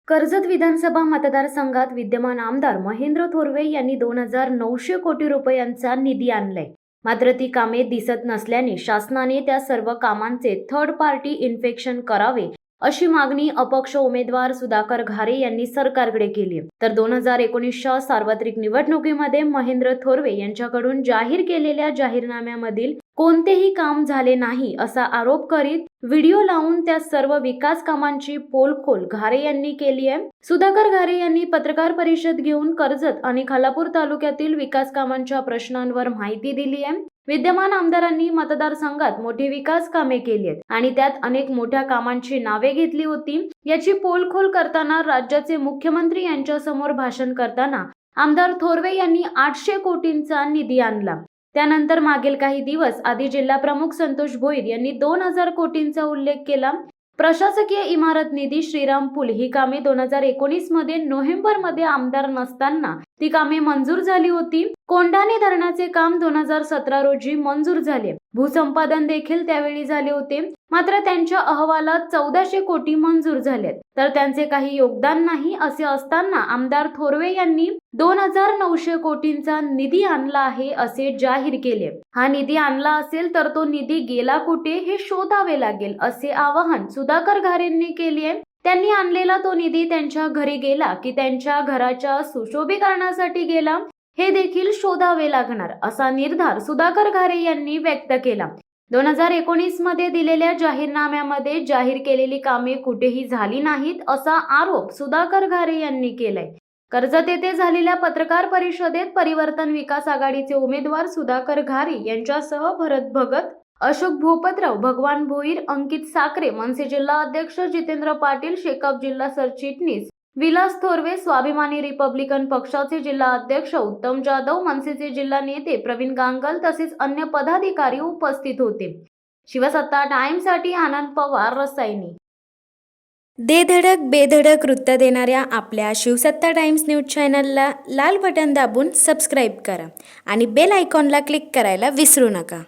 कर्जत विधानसभा मतदारसंघात विद्यमान आमदार महेंद्र थोरवे यांनी 2,900 कोटी रुपयांचा निधी आणलाय. मात्र ती कामे दिसत नसल्याने शासनाने त्या सर्व कामांचे थर्ड पार्टी इन्स्पेक्शन करावे अशी मागणी अपक्ष उमेदवार सुधाकर घारे यांनी सरकारकडे केली. तर 2019च्या सार्वत्रिक निवडणुकीमध्ये महेंद्र थोरवे यांच्याकडून जाहीर केलेल्या जाहीरनाम्यामधील कोणतेही काम झाले नाही असा आरोप करीत व्हिडिओ लावून त्या सर्व विकास कामांची पोलखोल घारे यांनी केली आहे. सुधाकर घारे यांनी पत्रकार परिषद घेऊन कर्जत आणि खालापूर तालुक्यातील विकास कामांच्या प्रश्नांवर माहिती दिली आहे. विद्यमान आमदारांनी मतदारसंघात मोठी विकास कामे केली आहेत आणि त्यात अनेक मोठ्या कामांची नावे घेतली होती. याची पोलखोल करताना राज्याचे मुख्यमंत्री यांच्या समोर भाषण करताना आमदार थोरवे यांनी 800 कोटींचा निधी आणला. त्यानंतर मागील काही दिवस आधी जिल्हा प्रमुख संतोष भोईर यांनी 2,000 कोटींचा उल्लेख केला. प्रशासकीय इमारत निधी, श्रीराम पूल ही कामे 2019 मध्ये नोव्हेंबरमध्ये आमदार नसताना ती कामे मंजूर झाली होती. कोंढाणे धरणाचे काम 2017 रोजी मंजूर झाले. भूसंपादन देखील त्यावेळी झाले होते. मात्र त्यांच्या अहवालात 1,400 कोटी मंजूर झालेत, तर त्यांचे काही योगदान नाही. असे असताना आमदार थोरवे यांनी 2,900 कोटींचा निधी आणला आहे असे जाहीर केले. हा निधी आणला असेल तर तो निधी गेला कुठे हे शोधावे लागेल असे आवाहन सुधाकर घारेंनी केले. त्यांनी आणलेला तो निधी त्यांच्या घरी गेला की त्यांच्या घराच्या सुशोभीकरणासाठी गेला हे देखील शोधावे लागणार असा निर्धार सुधाकर घारे यांनी व्यक्त केला. 2019 मध्ये दिलेल्या जाहीरनाम्यामध्ये जाहीर केलेली कामे कुठेही झाली नाहीत असा आरोप सुधाकर घारे यांनी केलाय. कर्जत येथे झालेल्या पत्रकार परिषदेत परिवर्तन विकास आघाडीचे उमेदवार सुधाकर घारे यांच्यासह भरत भगत, अशोक भोपतराव, भगवान भोईर, अंकित साखरे, मनसे जिल्हा अध्यक्ष जितेंद्र पाटील, शेकाप जिल्हा सरचिटणीस विलास थोरवे, स्वाभिमानी रिपब्लिकन पक्षाचे जिल्हा अध्यक्ष उत्तम जाधव, मनसेचे जिल्हा नेते प्रवीण गांगल तसेच अन्य पदाधिकारी उपस्थित होते. शिवसत्ता टाइम्ससाठी आनंद पवार, रसायनी. दे धडक बेधडक वृत्त देणाऱ्या आपल्या शिवसत्ता टाइम्स न्यूज चॅनलला लाल बटन दाबून सबस्क्राईब करा आणि बेल आयकॉनला क्लिक करायला विसरू नका.